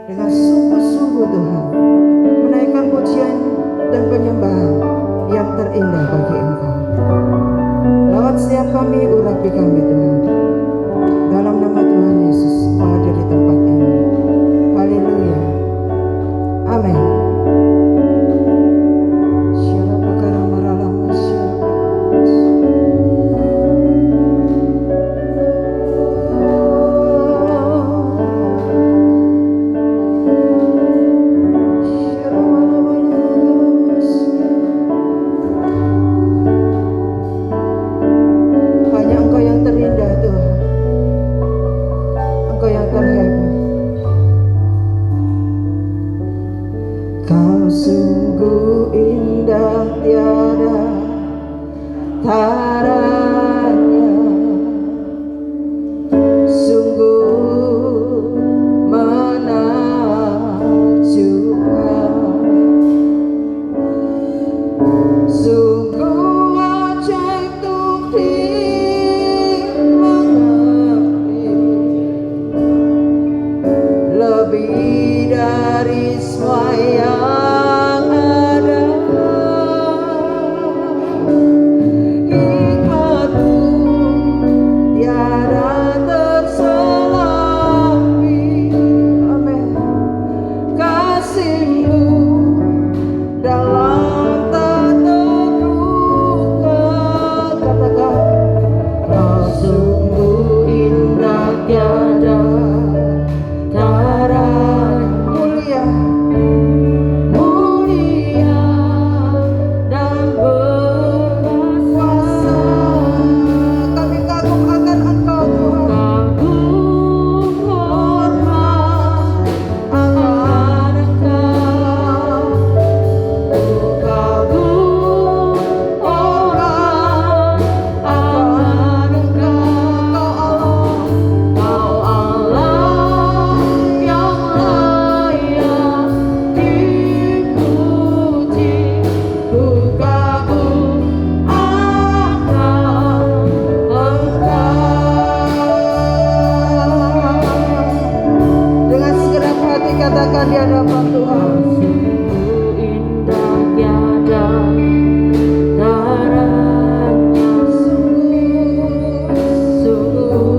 dengan sungguh-sungguh Tuhan, menaikkan pujian dan penyembahan yang terindah bagi Engkau. Lawat setiap kami, urapi kami Tuhan. Dalam nama Tuhan Yesus hadir di tempat ini. Haleluya. Amin. Hanya Engkau yang terindah Tuhan. Engkau yang terhebat. Kau sungguh indah tiada taranya, sungguh menakjubkan, sungguh ajaib untuk dimengerti, lebih dari semua yang ada. Hikmat-Mu tiada terselami. Amin. Kasih-Mu dalam tak terduga. Katakan, Kau sungguh indah tiada taranya, mulia, mulia dan berkuasa. Kami kagum akan Engkau Tuhan. Kagum hormat akan Engkau. Kagum hormat akan Engkau. Kau Allah yang layak dipuji. Ku kagum akan Engkau. Dengan segenap hati katakan di hadapan Tuhan. Sungguh indah tiada taranya, sungguh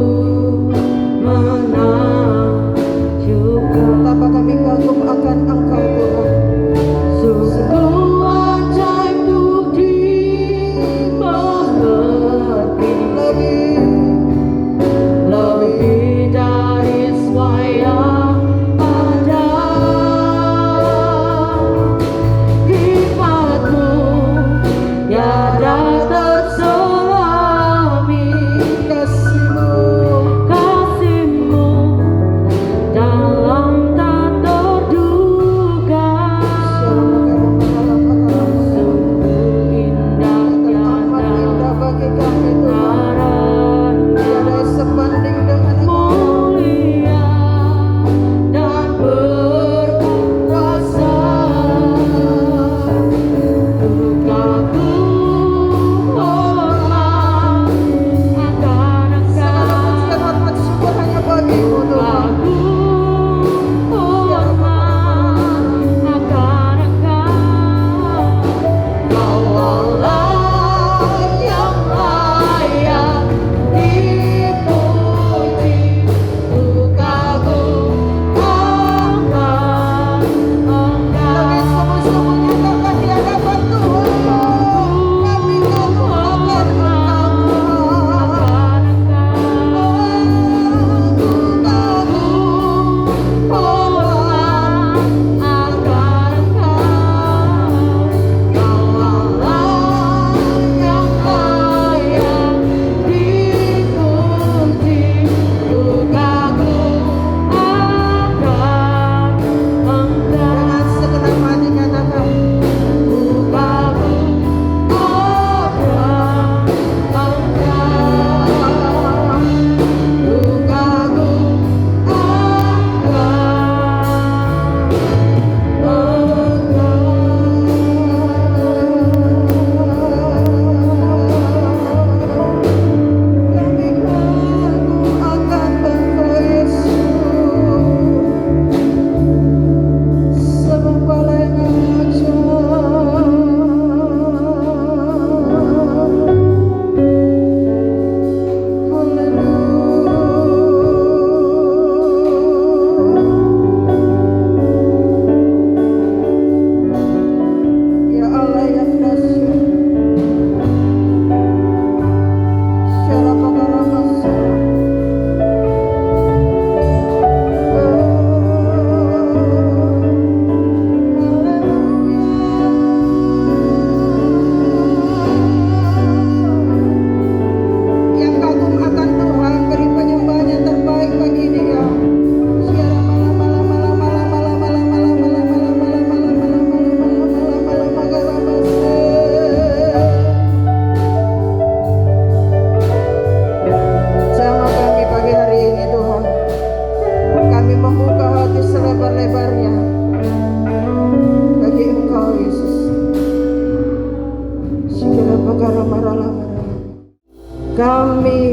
menakjubkan. Betapa kami kagum akan Engkau Tuhan. Sungguh ajaib untuk dimengerti, lebih dari semua yang ada.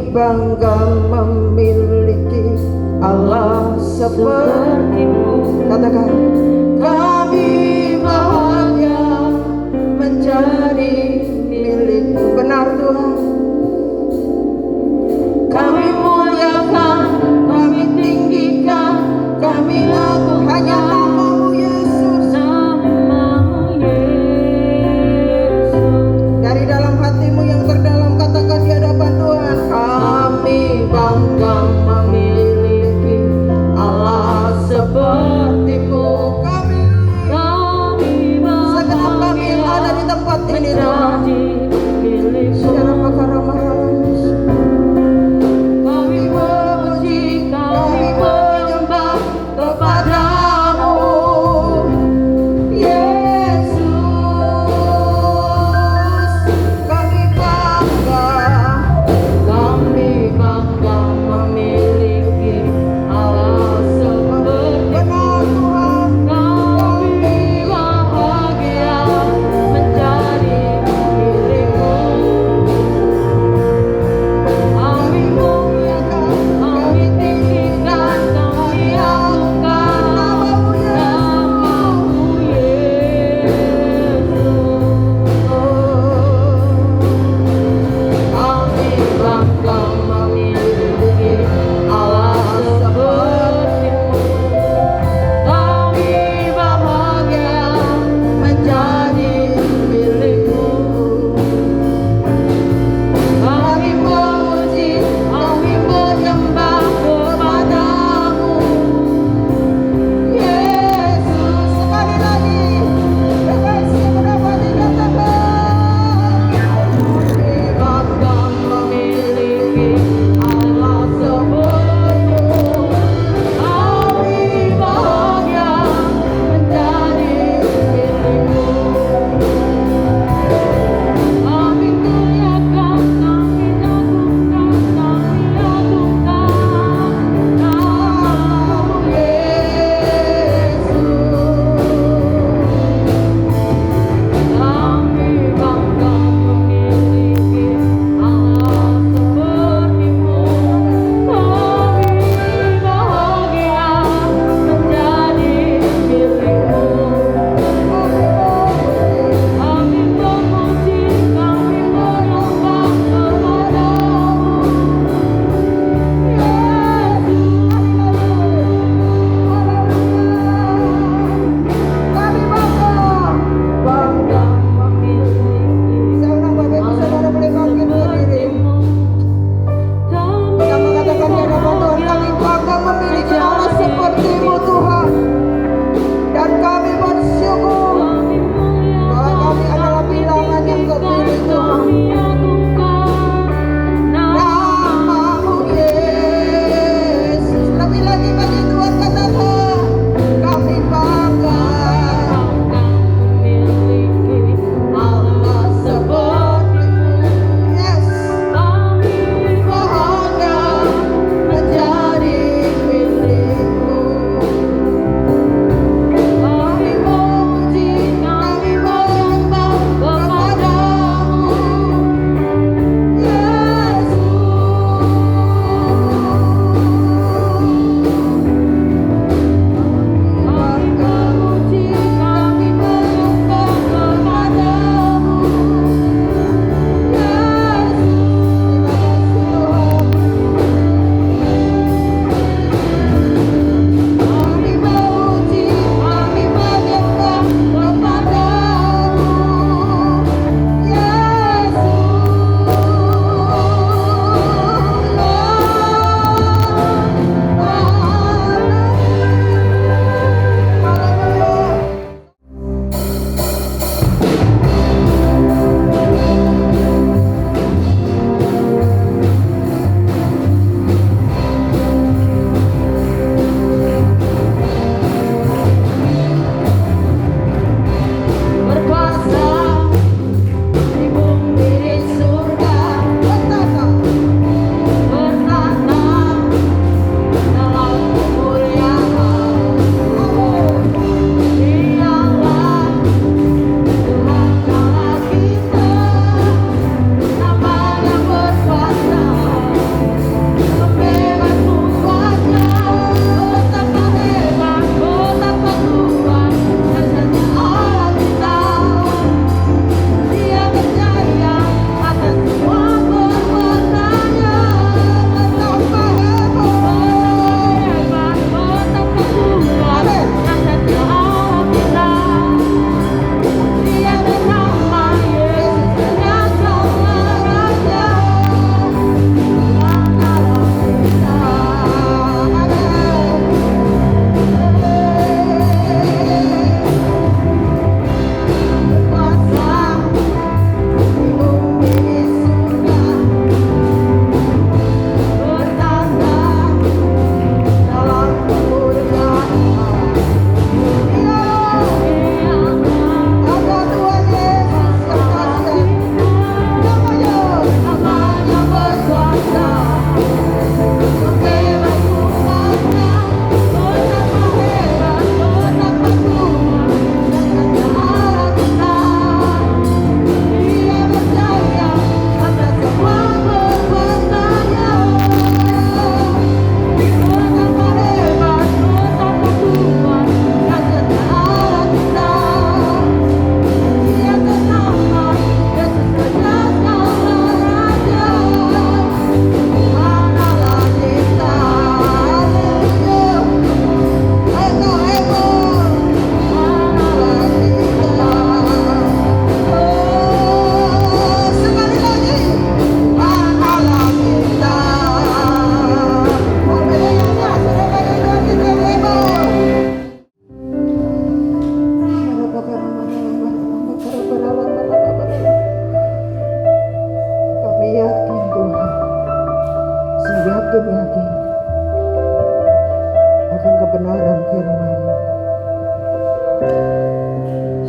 bangga memiliki Allah sepertimu. Katakan, kami bahagia menjadi milikmu. Benar Tuhan. Kami muliakan, kami tinggikan, kami lagu hanya namamu Yesus. Dari dalam hatimu yang terdalam katakan di hadapan Tuhan, kami bangga memiliki Allah sepertimu. Kami segenap kami yang ada di tempat ini Tuhan. Secara makaramaralamus, kami memuji, kami menyembah kepadamu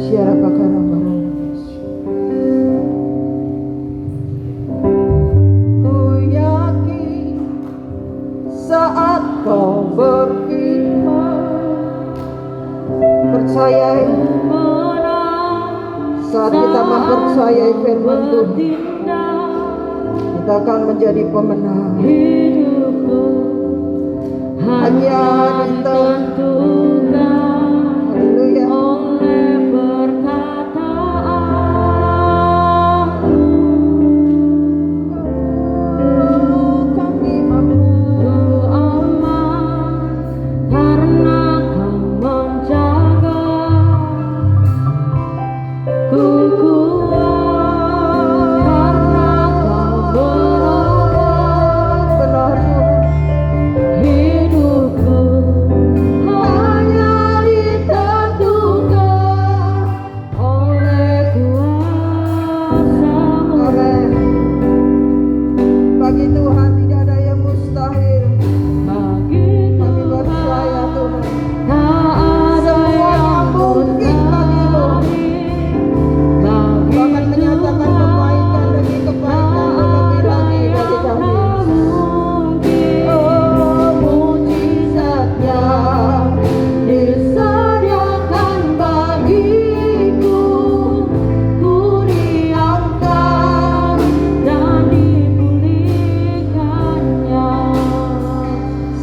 siara pakara barang. Saat kau berfirman, percayai. Saat kita mempercayai firman Tuhan, kita akan menjadi pemenang. Hanya ditentukan, haleluya, oleh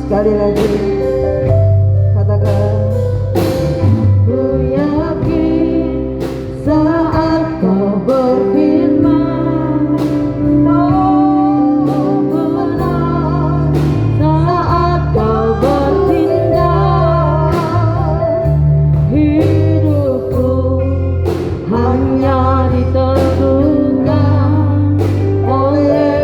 sekali lagi katakan, ku yakin saat kau berfirman, oh benar, saat kau bertindak, hidupku hanya ditentukan oleh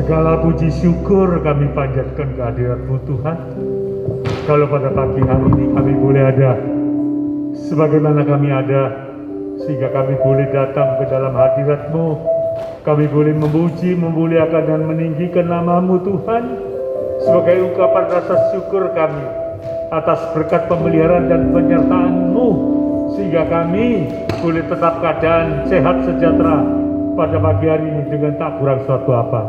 Segala puji syukur kami panjatkan kehadirat-Mu Tuhan. Kalau pada pagi hari ini kami boleh ada sebagaimana kami ada, sehingga kami boleh datang ke dalam hadirat-Mu. Kami boleh memuji, memuliakan dan meninggikan nama-Mu Tuhan, sebagai ungkapan rasa syukur kami atas berkat pemeliharaan dan penyertaan-Mu sehingga kami boleh tetap keadaan sehat sejahtera pada pagi hari ini dengan tak kurang suatu apa.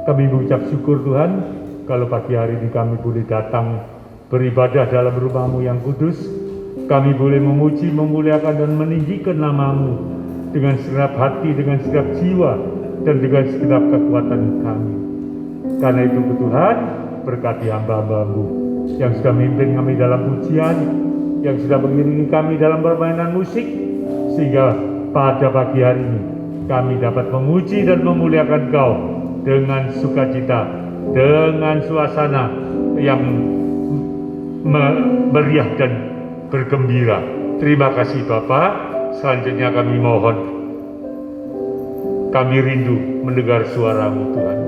Kami mengucap syukur Tuhan, kalau pagi hari ini kami boleh datang beribadah dalam rumah-Mu yang kudus. Kami boleh memuji, memuliakan dan meninggikan nama-Mu dengan segenap hati, dengan segenap jiwa, dan dengan segenap kekuatan kami. Karena itu Tuhan, berkati hamba-hamba-Mu yang sudah memimpin kami dalam pujian, yang sudah mengiringi kami dalam permainan musik, sehingga pada pagi hari ini kami dapat memuji dan memuliakan Kau dengan sukacita, dengan suasana yang meriah dan bergembira. Terima kasih Bapa. Selanjutnya kami mohon, kami rindu mendengar suara-Mu Tuhan.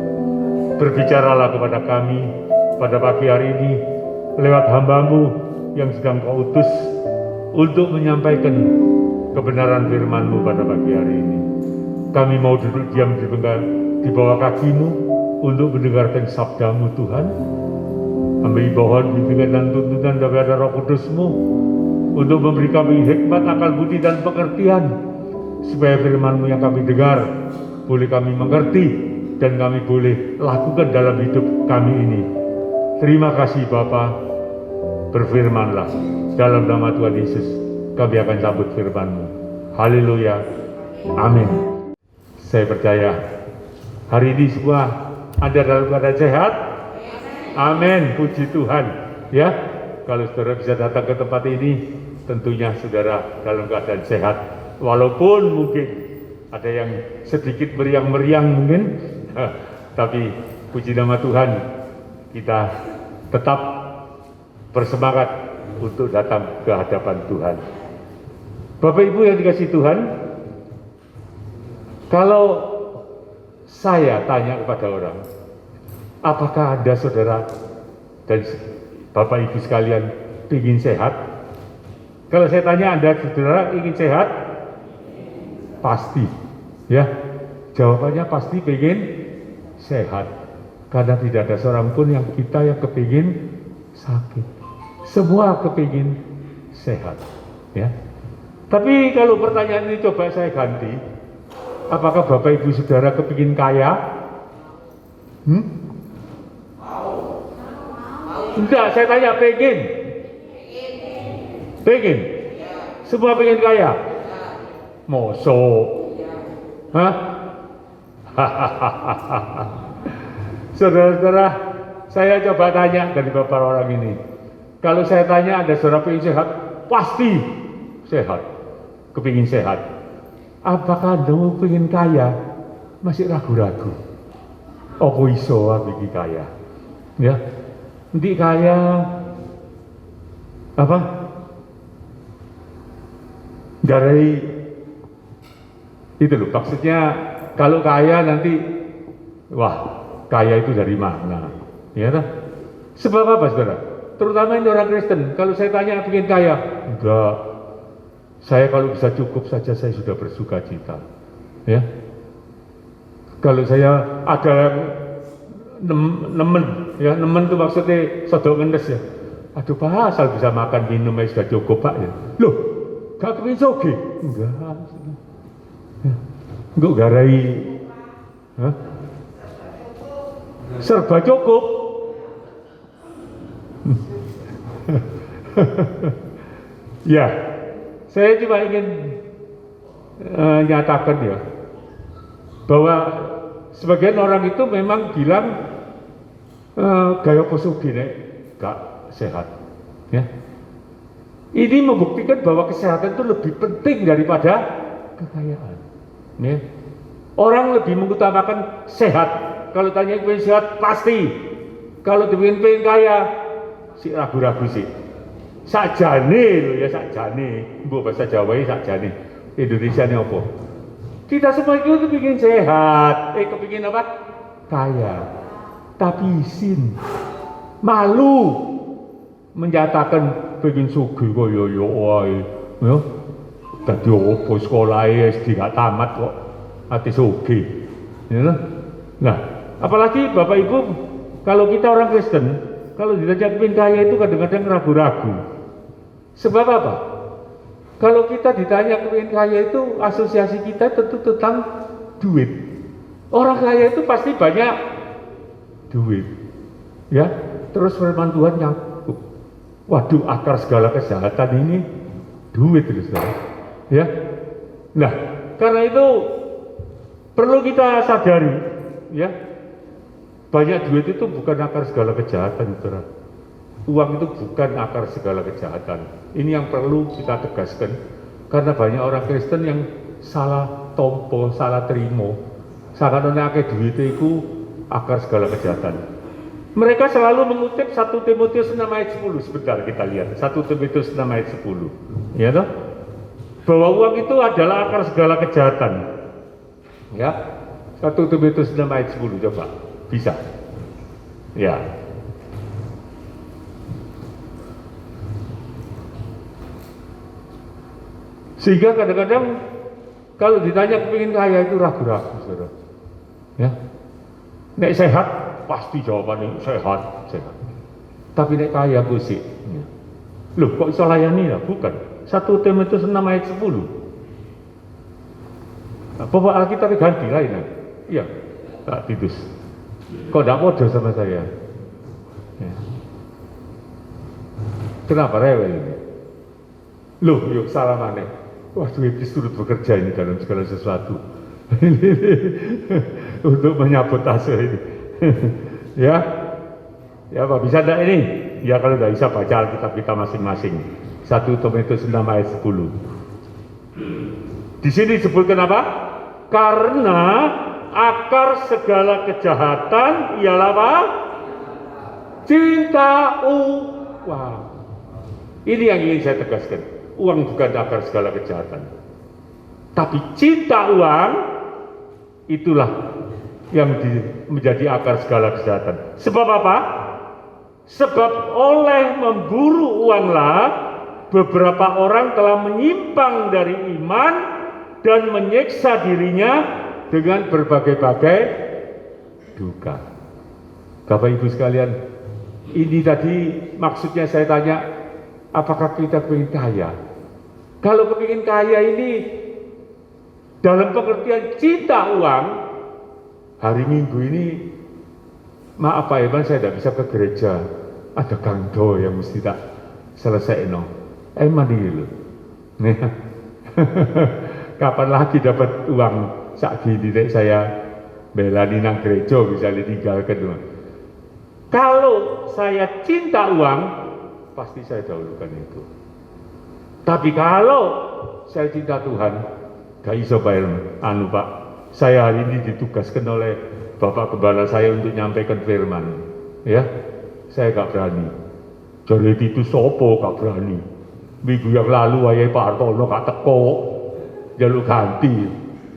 Berbicaralah kepada kami pada pagi hari ini lewat hamba-Mu yang sedang Kau utus untuk menyampaikan kebenaran firman-Mu pada pagi hari ini. Kami mau duduk diam di bawah kaki-Mu untuk mendengarkan sabda-Mu Tuhan. Kami mohon bimbingan dan tuntunan daripada Roh Kudus-Mu untuk memberi kami hikmat, akal budi dan pengertian, supaya firman-Mu yang kami dengar boleh kami mengerti dan kami boleh lakukan dalam hidup kami ini. Terima kasih Bapa. Berfirmanlah dalam nama Tuhan Yesus, kami akan sambut firman-Mu. Haleluya. Amin. Saya percaya hari ini semua Anda dalam keadaan sehat. Amin. Puji Tuhan. Ya, kalau saudara bisa datang ke tempat ini, tentunya saudara dalam keadaan sehat. Walaupun mungkin ada yang sedikit meriang-meriang mungkin, tapi puji nama Tuhan, kita tetap bersemangat untuk datang ke hadapan Tuhan. Bapak Ibu yang dikasihi Tuhan, kalau saya tanya kepada orang, apakah Anda saudara dan Bapak Ibu sekalian ingin sehat? Kalau saya tanya Anda saudara ingin sehat? Pasti, ya. Jawabannya pasti ingin sehat. Karena tidak ada seorang pun yang kepingin sakit. Semua kepingin sehat, ya. Tapi kalau pertanyaan ini coba saya ganti, apakah Bapak Ibu Saudara kepingin kaya? Enggak, saya tanya pengen. Pengen. Semua pengen kaya. Mosok. Hah? Saudara-saudara, saya coba tanya dari beberapa orang ini. Kalau saya tanya ada saudara pengen sehat, pasti sehat, kepingin sehat. Apakah Anda mau pengen kaya? Masih ragu-ragu. Apa iso iki kaya? Ya, nanti kaya apa? Garai itu loh. Maksudnya kalau kaya nanti, wah kaya itu dari mana? Ya kan? Sebab apa saudara? Terutama ini orang Kristen, kalau saya tanya ingin kaya, enggak. Saya kalau bisa cukup saja saya sudah bersuka cita. Ya. Kalau saya ada nemen, ya nemen itu maksudnya sodok ngendes ya. Aduh Pak, asal bisa makan minum aja sudah cukup Pak. Ya. Loh, gak kepingin soge? Enggak. Ya. Enggak garai. Hah? Serba cukup. Ya, saya cuma ingin nyatakan ya bahwa sebagian orang itu memang bilang gaya poso gini gak sehat. Ya, ini membuktikan bahwa kesehatan itu lebih penting daripada kekayaan. Ya. Orang lebih mengutamakan sehat. Kalau tanya pengen sehat pasti. Kalau pengen kaya si ragu-ragu sih. Sakjane lho ya, sakjane. Mbok bahasa Jawa ya sakjane. Indonesia ini apa? Kita semua itu kepingin sehat. Kepingin apa? Kaya. Tapi isin malu menyatakan pengen sugih kaya ya wae. Ya. Dadi opo sekolahe SD gak tamat kok ati sugih. Ya. Nah, apalagi Bapak Ibu kalau kita orang Kristen, kalau ditanya pengen kaya itu kadang-kadang ragu-ragu. Sebab apa? Kalau kita ditanya kepingin kaya itu, asosiasi kita tentu tentang duit. Orang kaya itu pasti banyak duit. Ya, terus firman Tuhan yang waduh, akar segala kejahatan ini duit itu, saudara. Ya. Nah, karena itu perlu kita sadari, ya. Banyak duit itu bukan akar segala kejahatan, saudara. Uang itu bukan akar segala kejahatan. Ini yang perlu kita tegaskan, karena banyak orang Kristen yang salah tompo, salah terima. Sakjane akeh duit itu akar segala kejahatan. Mereka selalu mengutip 1 Timotius 6 ayat 10. Sebentar kita lihat 1 Timotius 6 ayat 10. Ya toh? Bahwa uang itu adalah akar segala kejahatan. Ya. 1 Timotius 6 ayat 10, coba. Bisa. Ya. Sehingga kadang-kadang kalau ditanya kepingin kaya itu ragu-ragu, saudara. Ya. Nek sehat pasti jawabannya sehat. Tapi nek kaya busik. Ya. Loh, kok iso layani ya? Bukan. 1 Timotius 6 ayat 10. Nah, Bapak Alkitab ganti lain ya? Iya, Pak Titus. Kok tidak bodoh sama saya? Ya. Kenapa rewel ini? Loh, yuk salah mana? Wah, iblis turut bekerja ini dalam segala sesuatu untuk menyabotase ini. Ya, ya Pak, bisa enggak ini? Ya kalau tidak bisa baca Alkitab kita masing-masing. 1 Timotius 6 ayat 10. Di sini disebutkan apa? Karena akar segala kejahatan ialah apa? Cinta uang. Ini yang ingin saya tegaskan. Uang bukan akar segala kejahatan. Tapi cinta uang itulah yang menjadi akar segala kejahatan. Sebab apa? Sebab oleh memburu uanglah beberapa orang telah menyimpang dari iman dan menyiksa dirinya dengan berbagai-bagai duka. Bapak Ibu sekalian, ini tadi maksudnya saya tanya, apakah kita ingin kaya? Kalau kepingin kaya ini dalam pengertian cinta uang, hari Minggu ini maaf Pak Eman, saya tidak bisa ke gereja. Ada gangdo yang mesti tak selesai no. Eman ini loh. Kapan lagi dapat uang sak gini saya belani nang gereja bisa ditinggalkan. Kalau saya cinta uang, pasti saya dahulukan itu. Tapi kalau saya cinta Tuhan, gak iso bayar Pak. Saya hari ini ditugaskan oleh Bapak Gembala saya untuk menyampaikan firman. Ya, saya gak berani. Jadi itu sopo gak berani. Minggu yang lalu ayah Pak Artono gak teko, jalur ganti.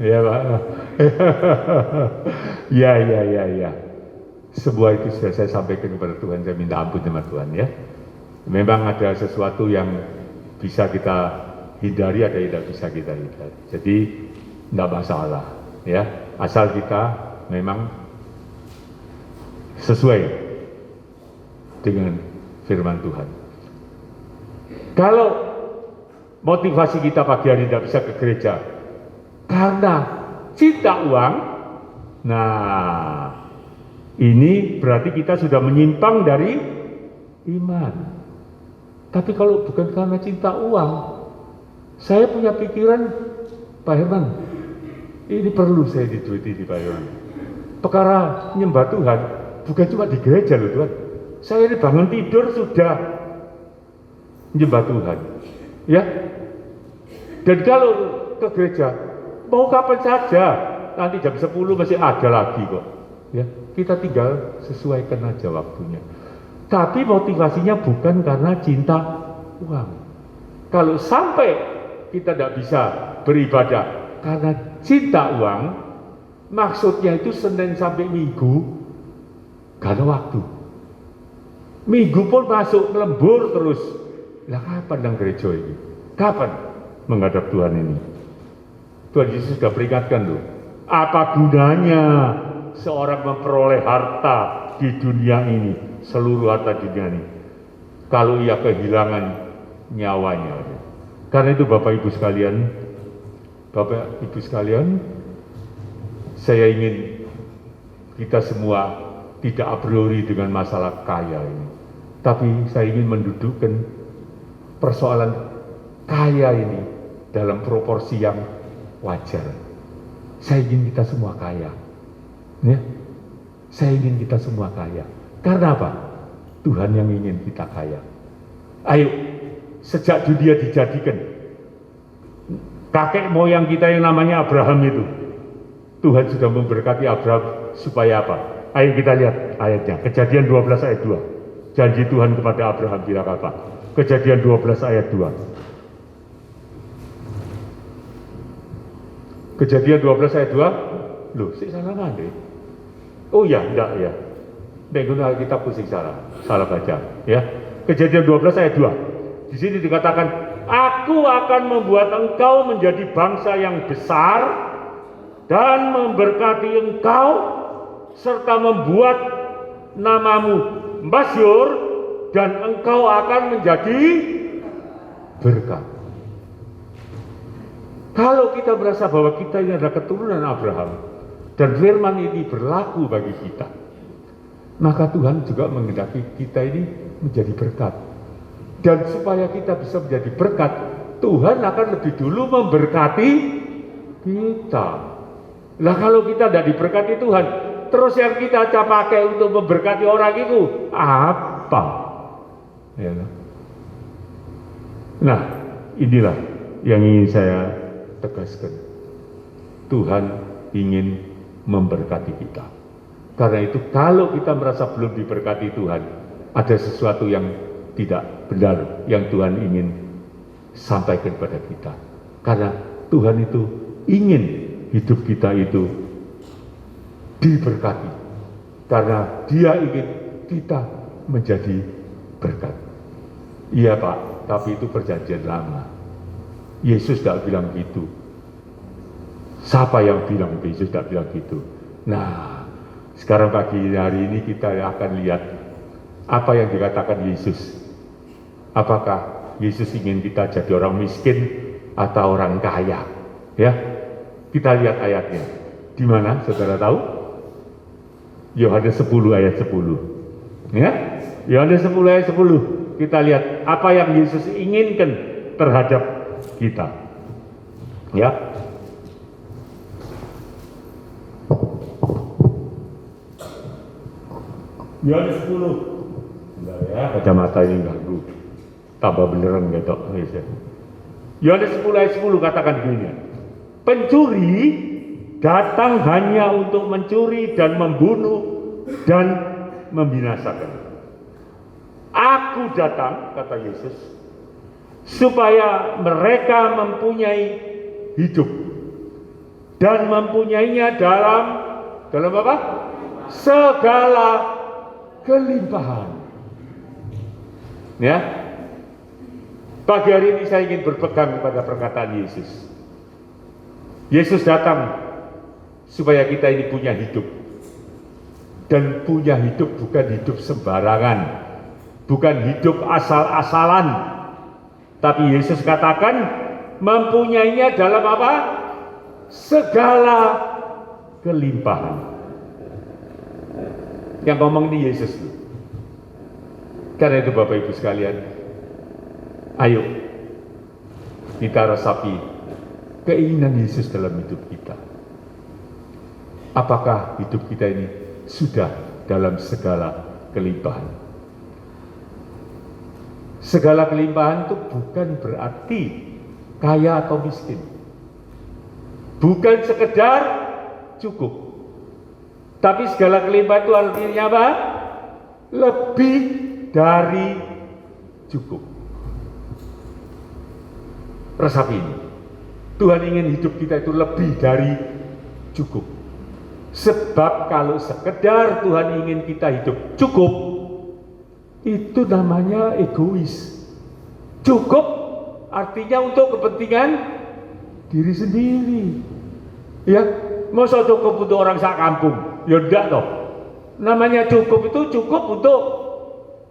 Ya Pak. Ya. Semua itu sudah saya sampaikan kepada Tuhan. Saya minta ampun sama Tuhan ya. Memang ada sesuatu yang bisa kita hindari, ada yang tidak bisa kita hindari. Jadi tidak masalah, ya. Asal kita memang sesuai dengan firman Tuhan. Kalau motivasi kita pagi hari tidak bisa ke gereja karena cinta uang, nah ini berarti kita sudah menyimpang dari iman. Tapi kalau bukan karena cinta uang, saya punya pikiran, Pak Herman, ini perlu saya diduiti di Pak Herman. Perkara nyembah Tuhan, bukan cuma di gereja loh Tuhan. Saya ini bangun tidur sudah nyembah Tuhan. Ya. Dan kalau ke gereja, mau kapan saja, nanti jam 10 masih ada lagi kok. Ya. Kita tinggal sesuaikan aja waktunya. Tapi motivasinya bukan karena cinta uang. Kalau sampai kita tidak bisa beribadah karena cinta uang, maksudnya itu Senin sampai Minggu gak ada waktu. Minggu pun masuk lembur terus. Lah kapan nang gereja ini? Kapan menghadap Tuhan ini? Tuhan Yesus sudah peringatkan loh. Apa gunanya seorang memperoleh harta di dunia ini? Seluruh harta dunia ini, kalau ia kehilangan nyawanya, Karena itu Bapak Ibu sekalian, saya ingin kita semua tidak a priori dengan masalah kaya ini. Tapi saya ingin mendudukkan persoalan kaya ini dalam proporsi yang wajar. Saya ingin kita semua kaya. Ya? Saya ingin kita semua kaya. Karena apa? Tuhan yang ingin kita kaya. Ayo, sejak dunia dijadikan, kakek moyang kita yang namanya Abraham itu, Tuhan sudah memberkati Abraham supaya apa? Ayo kita lihat ayatnya, Kejadian 12 ayat 2. Janji Tuhan kepada Abraham bilang apa? Kejadian 12 ayat 2. Kejadian 12 ayat 2. Loh, sih salah mana? Oh ya, enggak ya. Dengan kita pusing salah baca, ya. Kejadian 12 ayat 2. Di sini dikatakan, aku akan membuat engkau menjadi bangsa yang besar dan memberkati engkau serta membuat namamu masyhur dan engkau akan menjadi berkat. Kalau kita merasa bahwa kita ini adalah keturunan Abraham dan firman ini berlaku bagi kita, maka Tuhan juga menghendaki kita ini menjadi berkat. Dan supaya kita bisa menjadi berkat, Tuhan akan lebih dulu memberkati kita. Nah kalau kita tidak diberkati Tuhan, terus yang kita pakai untuk memberkati orang itu apa? Ya. Nah, inilah yang ingin saya tegaskan. Tuhan ingin memberkati kita. Karena itu kalau kita merasa belum diberkati Tuhan, ada sesuatu yang tidak benar yang Tuhan ingin sampaikan kepada kita. Karena Tuhan itu ingin hidup kita itu diberkati. Karena Dia ingin kita menjadi berkat. Iya Pak, tapi itu perjanjian lama. Yesus tidak bilang gitu. Siapa yang bilang Yesus tidak bilang gitu? Nah, sekarang pagi hari ini kita akan lihat apa yang dikatakan Yesus. Apakah Yesus ingin kita jadi orang miskin atau orang kaya? Ya, kita lihat ayatnya. Di mana? Saudara tahu? Yohanes 10 ayat 10. Ya, Yohanes 10 ayat 10. Kita lihat apa yang Yesus inginkan terhadap kita. Ya. Yohanes 10. Enggak ya, kacamata ini ganggu. Tambah beneran gitu. Yohanes 10 ayat 10 katakan begini. Pencuri datang hanya untuk mencuri dan membunuh dan membinasakan. Aku datang, kata Yesus, supaya mereka mempunyai hidup dan mempunyainya dalam apa? Segala kelimpahan. Ya, pagi hari ini saya ingin berpegang pada perkataan Yesus. Yesus datang supaya kita ini punya hidup, dan punya hidup bukan hidup sembarangan, bukan hidup asal-asalan, tapi Yesus katakan mempunyainya dalam apa? Segala kelimpahan. Yang ngomong ini Yesus. Karena itu Bapak Ibu sekalian, ayo kita resapi keinginan Yesus dalam hidup kita. Apakah hidup kita ini sudah dalam segala kelimpahan? Segala kelimpahan itu bukan berarti kaya atau miskin. Bukan sekedar cukup. Tapi segala kelimpahan itu artinya apa? Lebih dari cukup. Resapi ini. Tuhan ingin hidup kita itu lebih dari cukup. Sebab kalau sekedar Tuhan ingin kita hidup cukup, itu namanya egois. Cukup artinya untuk kepentingan diri sendiri. Ya, masa cukup untuk orang sak kampung? Ya enggak toh. Namanya cukup itu cukup untuk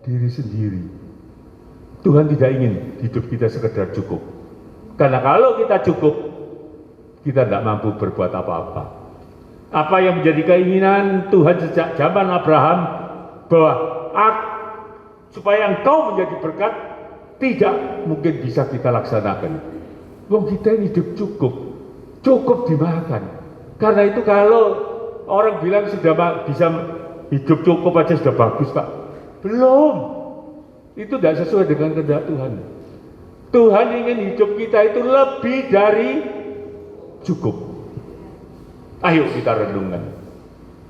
diri sendiri. Tuhan tidak ingin hidup kita sekedar cukup. Karena kalau kita cukup, kita tidak mampu berbuat apa-apa. Apa yang menjadi keinginan Tuhan sejak zaman Abraham, bahwa supaya engkau menjadi berkat, tidak mungkin bisa kita laksanakan. Wong kita ini hidup cukup dimakan. Karena itu kalau orang bilang sudah bisa hidup cukup aja sudah bagus, Pak. Belum. Itu tidak sesuai dengan kehendak Tuhan. Tuhan ingin hidup kita itu lebih dari cukup. Ayo kita renungkan.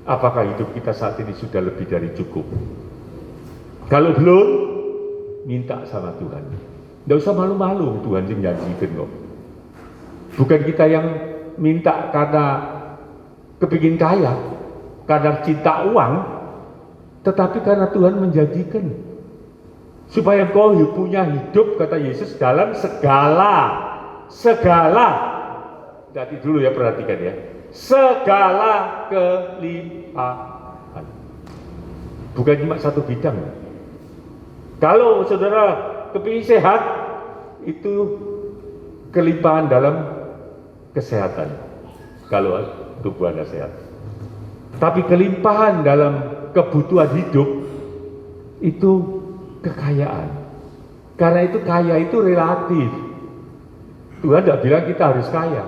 Apakah hidup kita saat ini sudah lebih dari cukup? Kalau belum, minta sama Tuhan. Tidak usah malu-malu, Tuhan yang janjikan kok. Bukan kita yang minta karena kepingin kaya, karena cinta uang, tetapi karena Tuhan menjanjikan. Supaya kau punya hidup, kata Yesus, dalam segala. Nanti dulu ya, perhatikan ya. Segala kelimpahan. Bukan cuma satu bidang. Kalau saudara kepingin sehat, itu kelimpahan dalam kesehatan. Kalau tubuh Anda sehat. Tapi kelimpahan dalam kebutuhan hidup, itu kekayaan. Karena itu kaya itu relatif. Tuhan tidak bilang kita harus kaya.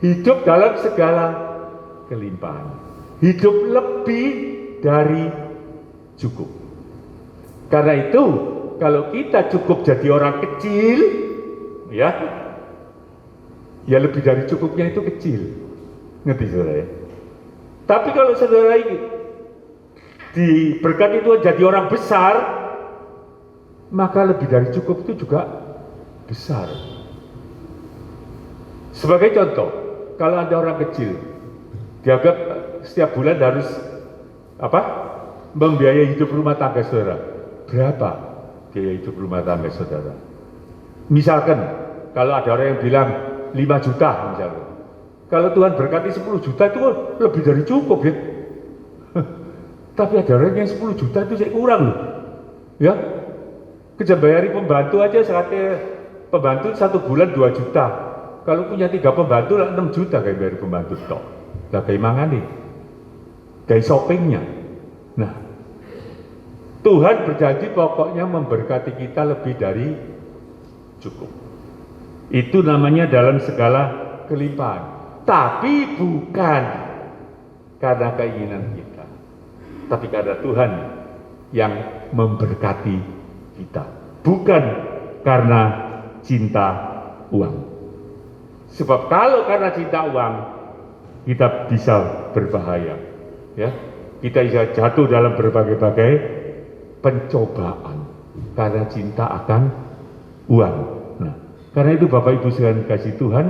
Hidup dalam segala kelimpahan. Hidup lebih dari cukup. Karena itu, kalau kita cukup jadi orang kecil, ya lebih dari cukupnya itu kecil. Ngerti saudara ya? Tapi kalau saudara ini diberkati Tuhan jadi orang besar, maka lebih dari cukup itu juga besar. Sebagai contoh, kalau ada orang kecil, dianggap setiap bulan harus membiayai hidup rumah tangga saudara. Berapa biaya hidup rumah tangga saudara? Misalkan, kalau ada orang yang bilang 5 juta misalnya. Kalau Tuhan berkati 10 juta itu lebih dari cukup ya. Tapi ada orang yang 10 juta itu saya kurang loh. Ya, kerja bayari pembantu aja saatnya pembantu 1 bulan 2 juta. Kalau punya 3 pembantu 6 juta kayak bayar pembantu tok. Lah kayak mangan nih, kayak shoppingnya. Nah, Tuhan berjanji pokoknya memberkati kita lebih dari cukup. Itu namanya dalam segala kelimpahan. Tapi bukan karena keinginan kita, tapi karena Tuhan yang memberkati kita. Bukan karena cinta uang. Sebab kalau karena cinta uang, kita bisa berbahaya. Ya, kita bisa jatuh dalam berbagai-bagai pencobaan karena cinta akan uang. Nah, karena itu Bapak Ibu sekalian kasih Tuhan,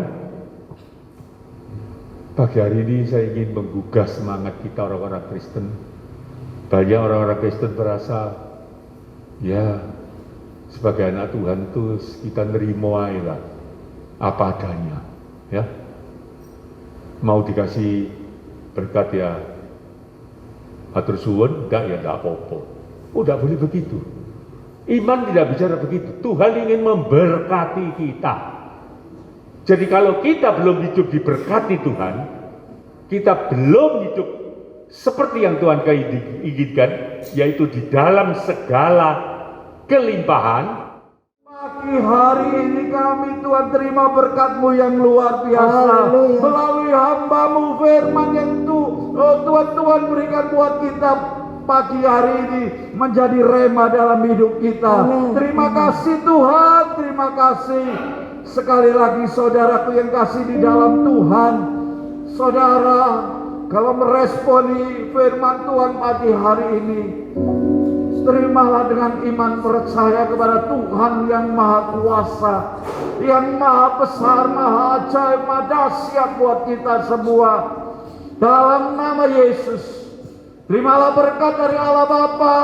pagi hari ini saya ingin menggugah semangat kita orang-orang Kristen. Banyak orang-orang Kristen merasa, ya sebagai anak Tuhan tuh kita nerimo aja lah, apa adanya, ya. Mau dikasih berkat ya, atur suwun, enggak ya enggak apa-apa. Udah boleh begitu. Iman tidak bicara begitu. Tuhan ingin memberkati kita. Jadi kalau kita belum hidup diberkati Tuhan, kita belum hidup seperti yang Tuhan inginkan, yaitu di dalam segala kelimpahan. Pagi hari ini kami Tuhan terima berkat-Mu yang luar biasa. Haleluya. Melalui hamba-Mu firman yang Tuhan berikan buat kita pagi hari ini menjadi rema dalam hidup kita. Amin. Terima kasih Tuhan, terima kasih. Sekali lagi saudaraku yang kasih di dalam Tuhan, saudara kalau meresponi firman Tuhan pagi hari ini, terimalah dengan iman percaya kepada Tuhan yang maha kuasa, yang maha besar, maha ajaib, maha dahsyat buat kita semua. Dalam nama Yesus, terimalah berkat dari Allah Bapa,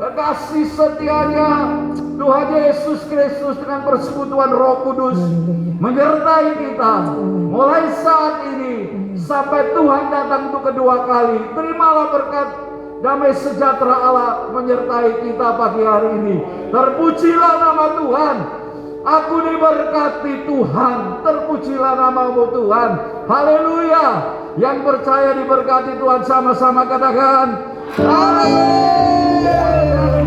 kasih setianya Tuhan Yesus Kristus dengan persekutuan Roh Kudus menyertai kita mulai saat ini sampai Tuhan datang untuk kedua kali. Terimalah berkat damai sejahtera Allah menyertai kita pagi hari ini. Terpujilah nama Tuhan. Aku diberkati Tuhan. Terpujilah nama-Mu Tuhan. Haleluya. Yang percaya diberkati Tuhan sama-sama katakan amin.